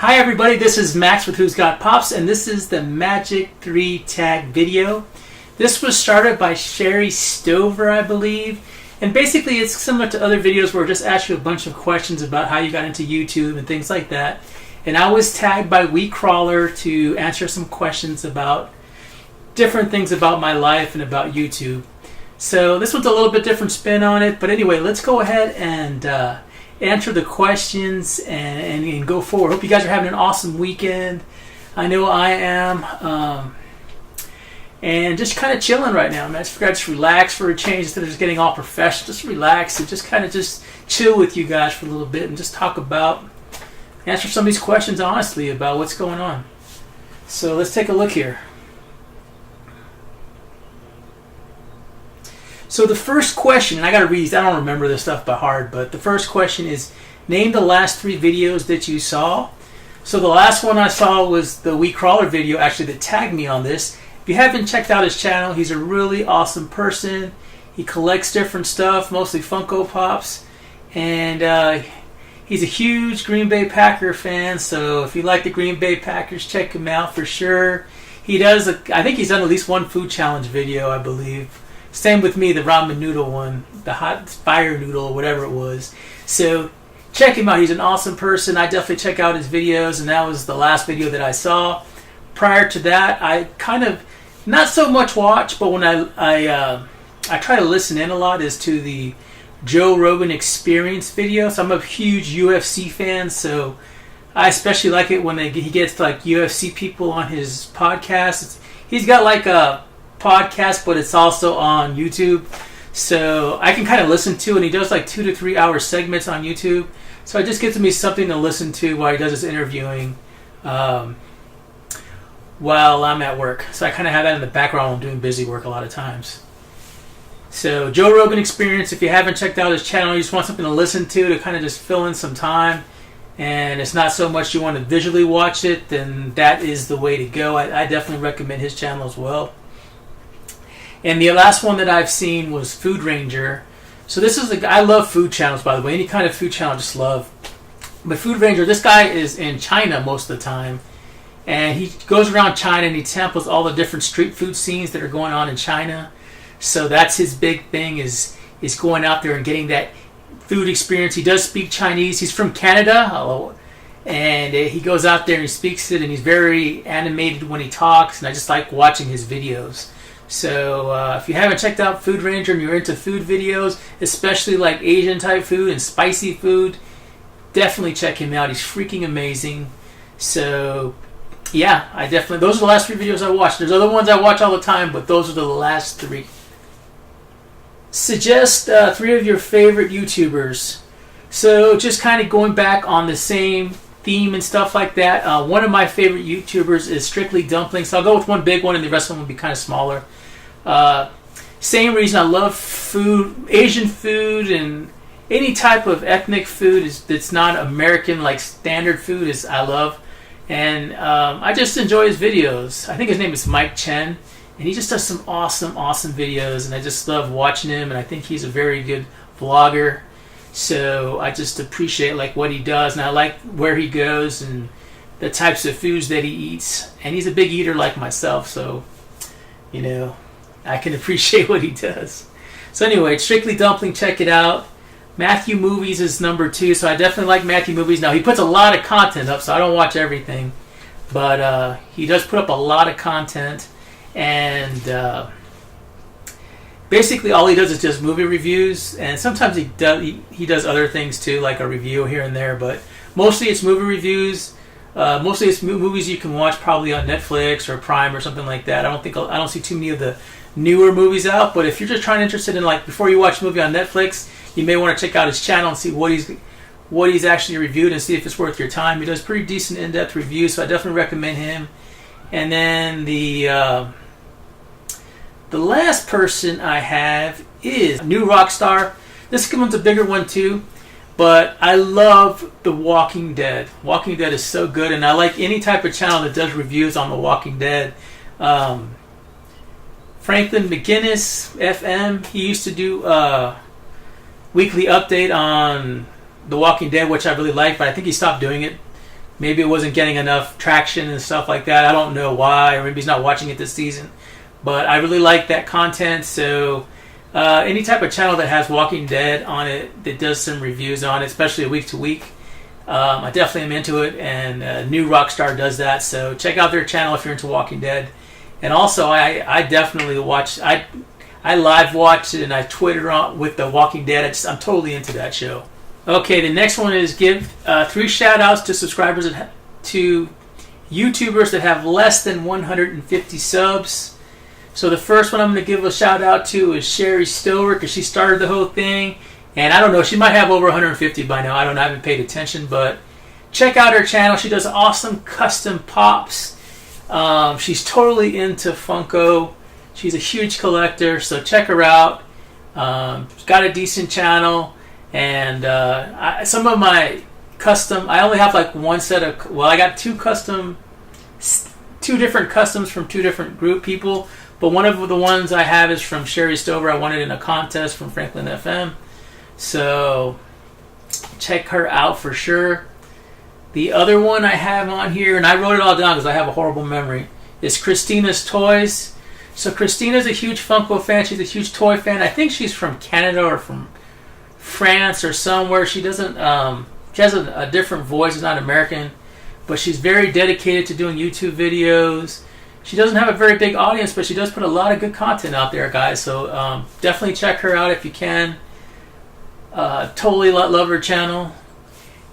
Hi everybody, this is Max with Who's Got Pops, and this is the Magic 3 tag video. This was started by Sherry Stover, I believe, and basically it's similar to other videos where I just ask you a bunch of questions about how you got into YouTube and things like that. And I was tagged by WeCrawler to answer some questions about different things about my life and about YouTube. So this one's a little bit different spin on it, but anyway, let's go ahead and answer the questions and go forward. Hope you guys are having an awesome weekend. I know I am. And just kind of chilling right now, man. I forgot to relax for a change instead of just getting all professional. Just relax and just kind of just chill with you guys for a little bit and just talk about, answer some of these questions honestly about what's going on. So let's take a look here. So the first question, and I got to read these, I don't remember this stuff by heart, but the first question is, name the last 3 videos that you saw. So the last one I saw was the WeCrawler video, actually, that tagged me on this. If you haven't checked out his channel, he's a really awesome person. He collects different stuff, mostly Funko Pops, and he's a huge Green Bay Packer fan, so if you like the Green Bay Packers, check him out for sure. He does, I think he's done at least one food challenge video, I believe. Same with me, the ramen noodle one, the hot fire noodle, or whatever it was. So check him out. He's an awesome person. I definitely check out his videos, and that was the last video that I saw. Prior to that, I kind of not so much watch, but when I try to listen in a lot is to the Joe Rogan Experience video. So I'm a huge UFC fan, so I especially like it when he gets like UFC people on his podcast. He's got like a podcast, but it's also on YouTube, so I can kind of listen to, and he does like 2 to 3 hour segments on YouTube, so it just gives me something to listen to while he does his interviewing while I'm at work. So I kind of have that in the background while I'm doing busy work a lot of times. So Joe Rogan Experience, if you haven't checked out his channel, you just want something to listen to kind of just fill in some time, and it's not so much you want to visually watch it, then that is the way to go. I definitely recommend his channel as well. And the last one that I've seen was Food Ranger. So this is the guy, I love food channels, by the way. Any kind of food channel I just love. But Food Ranger, this guy is in China most of the time. And he goes around China and he samples all the different street food scenes that are going on in China. So that's his big thing, is going out there and getting that food experience. He does speak Chinese. He's from Canada. And he goes out there and he speaks it, and he's very animated when he talks. And I just like watching his videos. So if you haven't checked out Food Ranger and you're into food videos, especially like Asian type food and spicy food, definitely check him out. He's freaking amazing. So yeah, those are the last 3 videos I watched. There's other ones I watch all the time, but those are the last 3. Suggest 3 of your favorite YouTubers. So just kind of going back on the same theme and stuff like that. One of my favorite YouTubers is Strictly Dumplings. So I'll go with one big one, and the rest of them will be kind of smaller. Same reason I love food, Asian food, and any type of ethnic food that's not American, like standard food, is I love. And I just enjoy his videos. I think his name is Mike Chen, and he just does some awesome videos, and I just love watching him, and I think he's a very good vlogger. So I just appreciate like what he does, and I like where he goes and the types of foods that he eats. And he's a big eater like myself, so you know, I can appreciate what he does. So anyway, Strictly Dumpling, check it out. Matthew Movies is number 2, so I definitely like Matthew Movies. Now, he puts a lot of content up, so I don't watch everything, but he does put up a lot of content, and basically all he does is just movie reviews, and sometimes he does other things too, like a review here and there, but mostly it's movie reviews. Mostly it's movies you can watch probably on Netflix or Prime or something like that. I don't see too many of the newer movies out, but if you're just interested in, like, before you watch a movie on Netflix, you may want to check out his channel and see what he's actually reviewed and see if it's worth your time. He does pretty decent in-depth reviews, so I definitely recommend him. And then the last person I have is New Rockstar. This one's a bigger one too, but I love The Walking Dead. Walking Dead is so good, and I like any type of channel that does reviews on The Walking Dead. Franklin McGinnis, FM, he used to do weekly update on The Walking Dead, which I really like, but I think he stopped doing it maybe it wasn't getting enough traction and stuff like that. I don't know why, or maybe he's not watching it this season. But I really like that content, so any type of channel that has Walking Dead on it, that does some reviews on it, especially week to week, I definitely am into it, and New Rockstar does that, so check out their channel if you're into Walking Dead. And also, I definitely watch, I live watch it and I Twitter on with the Walking Dead. I'm totally into that show. Okay, the next one is give 3 shout outs to subscribers to YouTubers that have less than 150 subs. So the first one I'm going to give a shout out to is Sherry Stover, because she started the whole thing. And I don't know, she might have over 150 by now. I don't know, I haven't paid attention, but check out her channel. She does awesome custom pops. She's totally into Funko. She's a huge collector, so check her out. She's got a decent channel, and some of my custom, I only have like one set of, well, I got two different customs from 2 different group people, but one of the ones I have is from Sherry Stover. I won it in a contest from Franklin FM, so check her out for sure. The other one I have on here, and I wrote it all down because I have a horrible memory, is Christina's Toys. So Christina's a huge Funko fan. She's a huge toy fan. I think she's from Canada or from France or somewhere. She doesn't. She has a different voice. She's not American, but she's very dedicated to doing YouTube videos. She doesn't have a very big audience, but she does put a lot of good content out there, guys. So definitely check her out if you can. Totally love her channel.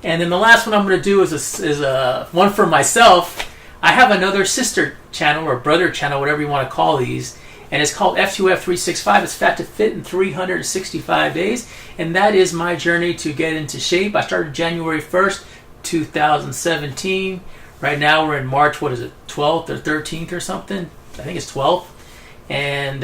And then the last one I'm going to do is a one for myself. I have another sister channel or brother channel, whatever you want to call these, and it's called F2F365. It's Fat to Fit in 365 days, and that is my journey to get into shape. I started January 1st, 2017. Right now we're in March, what is it, 12th or 13th or something? I think it's 12th. And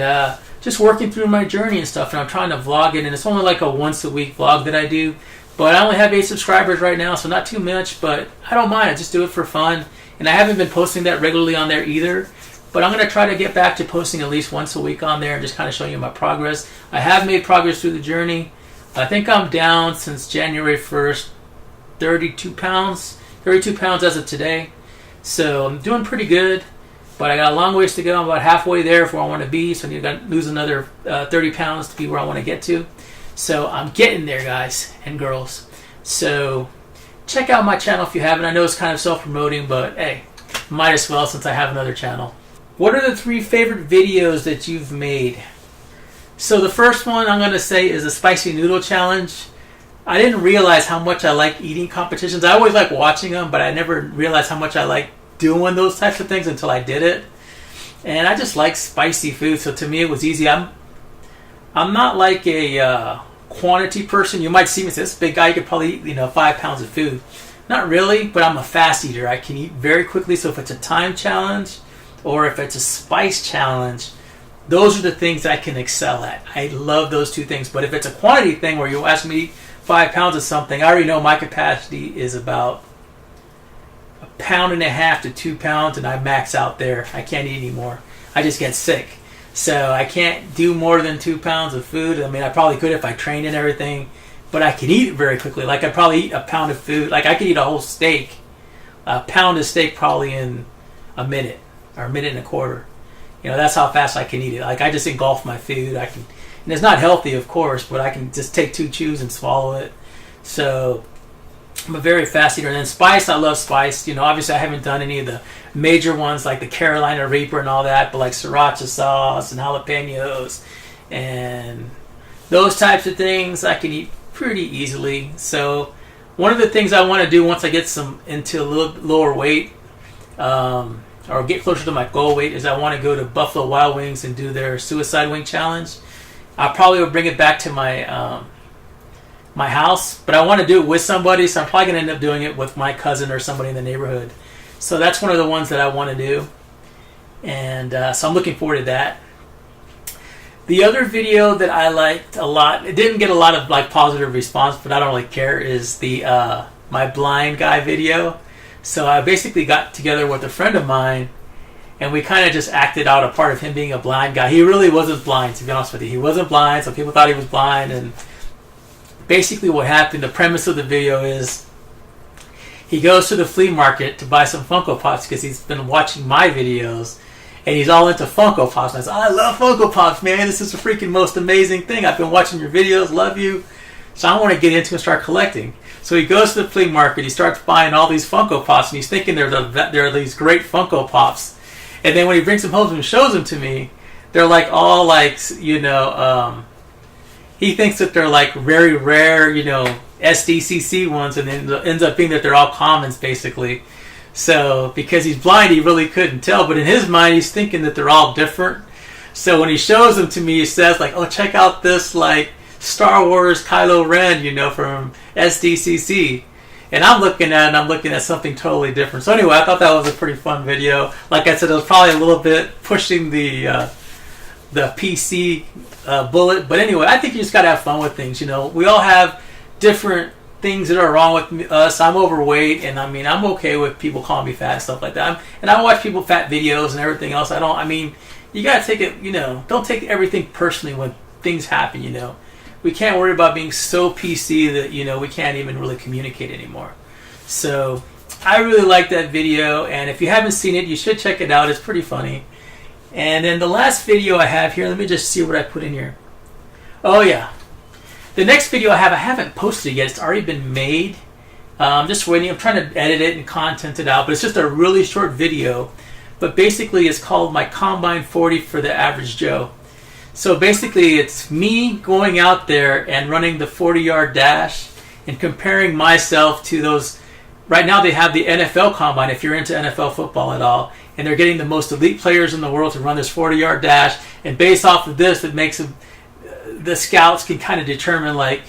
just working through my journey and stuff, and I'm trying to vlog it, and it's only like a once a week vlog that I do. But I only have 8 subscribers right now, so not too much, but I don't mind. I just do it for fun. And I haven't been posting that regularly on there either. But I'm going to try to get back to posting at least once a week on there and just kind of showing you my progress. I have made progress through the journey. I think I'm down since January 1st, 32 pounds. 32 pounds as of today. So I'm doing pretty good. But I got a long ways to go. I'm about halfway there for where I want to be. So I need to lose another 30 pounds to be where I want to get to. So I'm getting there, guys and girls. So check out my channel if you haven't. I know it's kind of self-promoting, but hey, might as well since I have another channel. What are the 3 favorite videos that you've made? So the first one I'm going to say is a spicy noodle challenge. I didn't realize how much I like eating competitions. I always like watching them, but I never realized how much I like doing those types of things until I did it. And I just like spicy food, so to me it was easy. I'm not like a quantity person. You might see me say, this big guy, you could probably eat 5 pounds of food. Not really, but I'm a fast eater. I can eat very quickly, so if it's a time challenge or if it's a spice challenge, those are the things I can excel at. I love those 2 things. But if it's a quantity thing where you ask me to eat 5 pounds of something, I already know my capacity is about 1.5 pounds to 2 pounds, and I max out there. I can't eat anymore. I just get sick. So I can't do more than 2 pounds of food. I mean, I probably could if I trained and everything, but I can eat it very quickly. Like I'd probably eat a pound of food. Like I could eat a whole steak, a pound of steak probably in a minute or a minute and a quarter. That's how fast I can eat it. Like I just engulf my food. I can, and it's not healthy, of course, but I can just take 2 chews and swallow it. So I'm a very fast eater. And then spice, I love spice. Obviously I haven't done any of the major ones like the Carolina Reaper and all that, but like sriracha sauce and jalapenos and those types of things I can eat pretty easily. So one of the things I want to do once I get into a little lower weight or get closer to my goal weight is I want to go to Buffalo Wild Wings and do their suicide wing challenge. I probably will bring it back to my my house, but I want to do it with somebody, so I'm probably going to end up doing it with my cousin or somebody in the neighborhood. So that's one of the ones that I want to do, and so I'm looking forward to that. The other video that I liked a lot, it didn't get a lot of positive response, but I don't really care, is the my blind guy video. So I basically got together with a friend of mine, and we kind of just acted out a part of him being a blind guy. He really wasn't blind, to be honest with you. He wasn't blind, so people thought he was blind, and basically what happened, the premise of the video is he goes to the flea market to buy some Funko Pops because he's been watching my videos. And he's all into Funko Pops. And I said, I love Funko Pops, man. This is the freaking most amazing thing. I've been watching your videos. Love you. So I want to get into and start collecting. So he goes to the flea market. He starts buying all these Funko Pops. And he's thinking they're these great Funko Pops. And then when he brings them home and shows them to me, they're like all like, you know, he thinks that they're like very rare, you know, SDCC ones. And then it ends up being that they're all commons, basically. So, because he's blind, he really couldn't tell. But in his mind, he's thinking that they're all different. So when he shows them to me, he says, like, oh, check out this, like, Star Wars Kylo Ren, you know, from SDCC. And I'm looking at something totally different. So anyway, I thought that was a pretty fun video. Like I said, it was probably a little bit pushing the PC bullet. But anyway, I think you just got to have fun with things, you know. We all have different things that are wrong with us. I'm overweight, and I mean, I'm okay with people calling me fat and stuff like that. And I watch people fat videos and everything else. You gotta take it, you know, don't take everything personally when things happen, you know. We can't worry about being so PC that, you know, we can't even really communicate anymore. So, I really like that video, and if you haven't seen it, you should check it out. It's pretty funny. And then the last video I have here, let me just see what I put in here. Oh yeah. The next video I haven't posted it yet. It's already been made. I'm just waiting. I'm trying to edit it and content it out. But it's just a really short video. But basically it's called My Combine 40 for the Average Joe. So basically it's me going out there and running the 40-yard dash and comparing myself to those. Right now they have the NFL Combine, if you're into NFL football at all. And they're getting the most elite players in the world to run this 40-yard dash. And based off of this, it makes the scouts can kind of determine like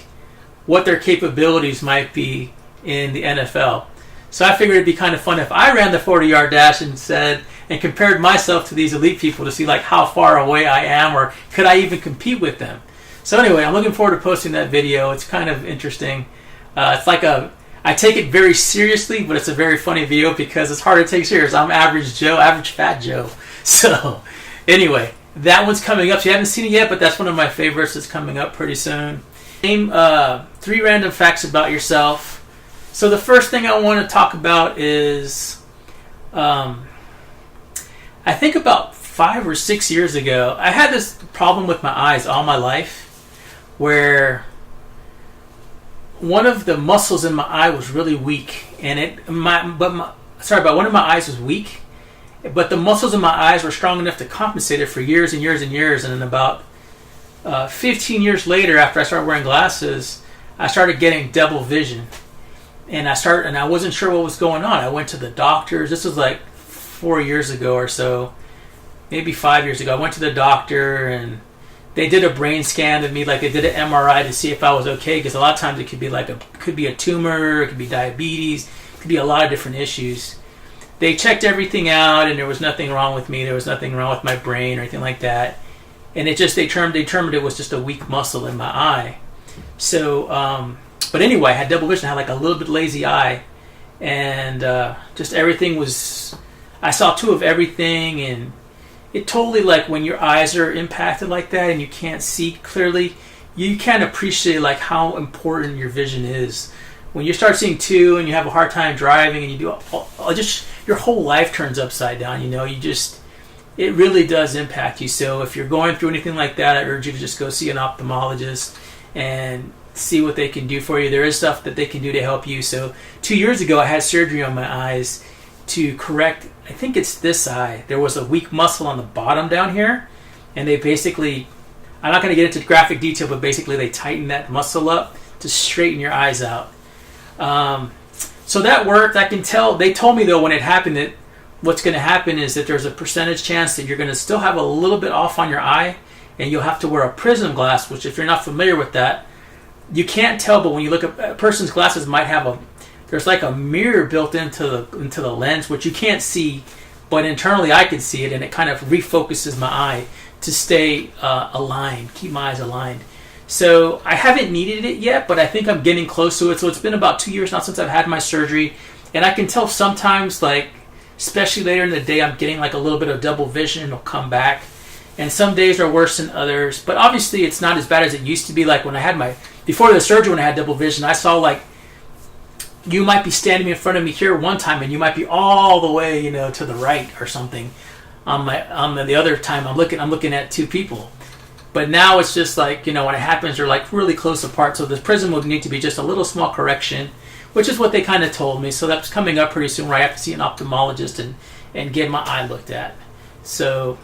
what their capabilities might be in the NFL. So I figured it'd be kind of fun if I ran the 40-yard dash and compared myself to these elite people to see like how far away I am, or could I even compete with them. So anyway, I'm looking forward to posting that video. It's kind of interesting. It's like I take it very seriously, but it's a very funny video because it's hard to take serious. I'm average Joe, average fat Joe. So anyway, that one's coming up. So you haven't seen it yet, but that's one of my favorites. It's coming up pretty soon. Name 3 random facts about yourself. So the first thing I want to talk about is, I think about 5 or 6 years ago, I had this problem with my eyes all my life, where one of the muscles in my eye was really weak, and one of my eyes was weak. But the muscles in my eyes were strong enough to compensate it for years and years and years. And then about 15 years later, after I started wearing glasses, I started getting double vision. And I wasn't sure what was going on. I went to the doctors. This was like 4 years ago or so, maybe 5 years ago. I went to the doctor, and they did a brain scan of me, like they did an MRI to see if I was okay. Because a lot of times it could be a tumor, it could be diabetes, it could be a lot of different issues. They checked everything out, and there was nothing wrong with me. There was nothing wrong with my brain or anything like that. And they determined it was just a weak muscle in my eye. So, but anyway, I had double vision. I had like a little bit lazy eye, and just everything was. I saw 2 of everything, and it totally, like, when your eyes are impacted like that and you can't see clearly, you can't appreciate like how important your vision is. When you start seeing 2 and you have a hard time driving, and you do just your whole life turns upside down. You know, it really does impact you. So if you're going through anything like that, I urge you to just go see an ophthalmologist and see what they can do for you. There is stuff that they can do to help you. So 2 years ago, I had surgery on my eyes to correct, I think it's this eye. There was a weak muscle on the bottom down here, and they basically, I'm not going to get into graphic detail, but basically they tighten that muscle up to straighten your eyes out. So that worked. I can tell. They told me though when it happened that what's going to happen is that there's a percentage chance that you're going to still have a little bit off on your eye, and you'll have to wear a prism glass, which if you're not familiar with that, you can't tell, but when you look at a person's glasses might have there's like a mirror built into the lens, which you can't see, but internally I can see it, and it kind of refocuses my eye to stay aligned, keep my eyes aligned. So I haven't needed it yet, but I think I'm getting close to it. So it's been about 2 years now since I've had my surgery, and I can tell sometimes, like, especially later in the day, I'm getting like a little bit of double vision, and it'll come back. And some days are worse than others, but obviously it's not as bad as it used to be. Like when I had before the surgery, when I had double vision, I saw like you might be standing in front of me here one time, and you might be all the way, you know, to the right or something. On the other time, I'm looking at two people. But now it's just like, you know, when it happens, they're like really close apart. So the prism would need to be just a little small correction, which is what they kind of told me. So that's coming up pretty soon, where I have to see an ophthalmologist and get my eye looked at. So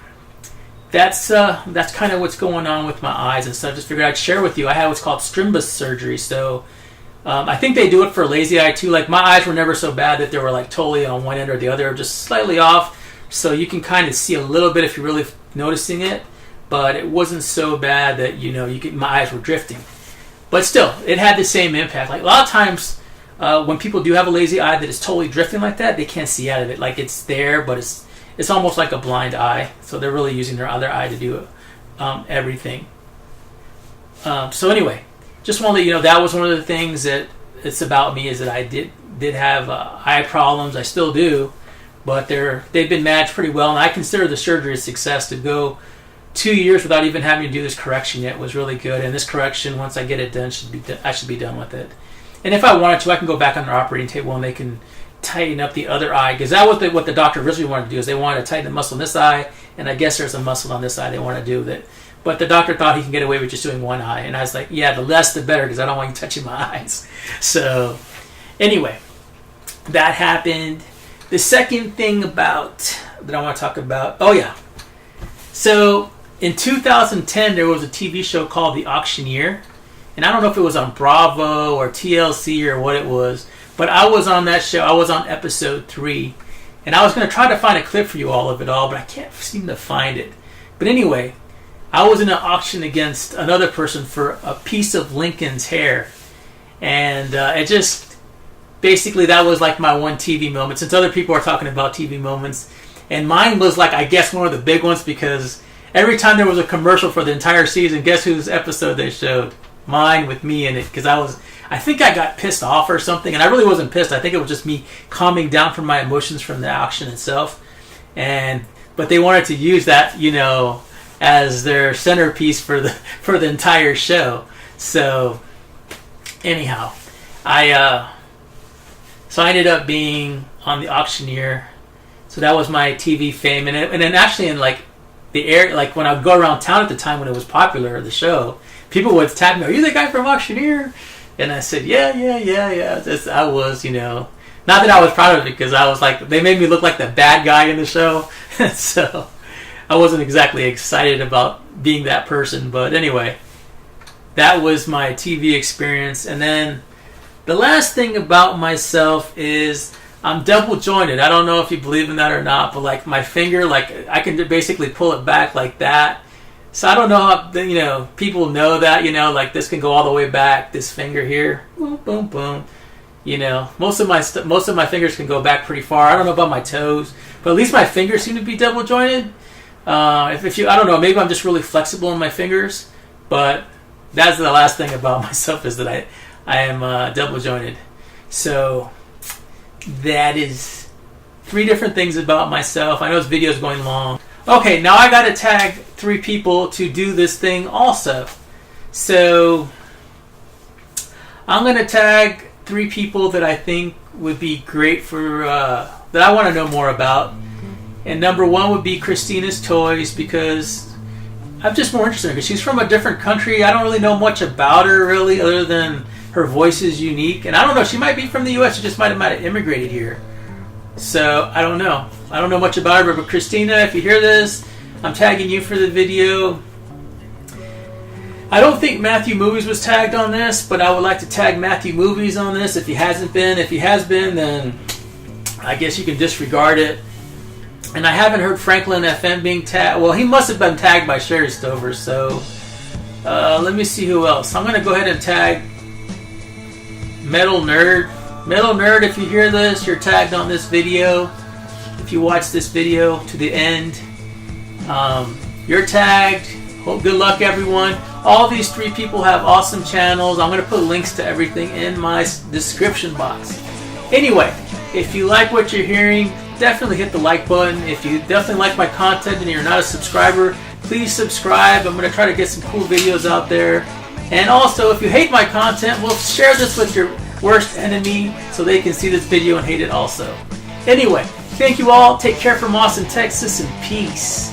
that's kind of what's going on with my eyes and stuff. Just figured I'd share with you. I had what's called Strimbus surgery. So I think they do it for lazy eye too. Like, my eyes were never so bad that they were like totally on one end or the other, just slightly off. So you can kind of see a little bit if you're really noticing it, but it wasn't so bad that, you know, my eyes were drifting. But still, it had the same impact. Like, a lot of times when people do have a lazy eye that is totally drifting like that, they can't see out of it. Like, it's there, but it's almost like a blind eye. So they're really using their other eye to do everything. So anyway, just want to let you know that was one of the things that it's about me, is that I did have eye problems. I still do. But they've been managed pretty well, and I consider the surgery a success. To go 2 years without even having to do this correction yet was really good. And this correction, once I get it done, I should be done with it. And if I wanted to, I can go back on their operating table and they can tighten up the other eye, because that was what the doctor originally wanted to do. Is they wanted to tighten the muscle in this eye, and I guess there's a muscle on this eye they want to do with it. But the doctor thought he can get away with just doing one eye, and I was like, yeah, the less the better, because I don't want you touching my eyes. So anyway, that happened. The second thing that I want to talk about, so in 2010 there was a TV show called The Auctioneer, and I don't know if it was on Bravo or TLC or what it was, but I was on that show. I was on episode 3, and I was going to try to find a clip for you all of it all, but I can't seem to find it. But anyway, I was in an auction against another person for a piece of Lincoln's hair, and it just... Basically, that was like my one TV moment, since other people are talking about TV moments. And mine was like, I guess, one of the big ones, because every time there was a commercial for the entire season, guess whose episode they showed? Mine, with me in it. Because I think I got pissed off or something. And I really wasn't pissed. I think it was just me calming down from my emotions from the auction itself. But they wanted to use that, you know, as their centerpiece for the entire show. So, anyhow, So I ended up being on The Auctioneer. So that was my TV fame. And then actually in like the area, like when I would go around town at the time when it was popular, the show, people would tag me, "Are you the guy from Auctioneer?" And I said, yeah. I was, you know, not that I was proud of it, because I was like, they made me look like the bad guy in the show. So I wasn't exactly excited about being that person. But anyway, that was my TV experience. And then the last thing about myself is I'm double jointed. I don't know if you believe in that or not, but like my finger, like I can basically pull it back like that. So I don't know how, you know, people know that, you know, like this can go all the way back, this finger here, boom, boom, boom. You know, most of my fingers can go back pretty far. I don't know about my toes, but at least my fingers seem to be double jointed. I don't know, maybe I'm just really flexible in my fingers, but that's the last thing about myself, is that I am double jointed. So that is 3 different things about myself. I know this video is going long. Okay, now I got to tag 3 people to do this thing also. So I'm going to tag 3 people that I think would be great for, that I want to know more about. And number 1 would be Christina's Toys, because I'm just more interested in her, because she's from a different country. I don't really know much about her, really, other than her voice is unique. And I don't know, she might be from the U.S. She just might have immigrated here. So, I don't know. I don't know much about her, but Christina, if you hear this, I'm tagging you for the video. I don't think Matthew Movies was tagged on this, but I would like to tag Matthew Movies on this if he hasn't been. If he has been, then I guess you can disregard it. And I haven't heard Franklin FM being tagged. Well, he must have been tagged by Sherry Stover, so let me see who else. I'm going to go ahead and tag Metal Nerd. Metal Nerd, if you hear this, you're tagged on this video. If you watch this video to the end, you're tagged. Good luck, everyone. All these 3 people have awesome channels. I'm going to put links to everything in my description box. Anyway, if you like what you're hearing, definitely hit the like button. If you definitely like my content and you're not a subscriber, please subscribe. I'm going to try to get some cool videos out there. And also, if you hate my content, well, share this with worst enemy so they can see this video and hate it also. Anyway, thank you all. Take care from Austin, Texas, and peace.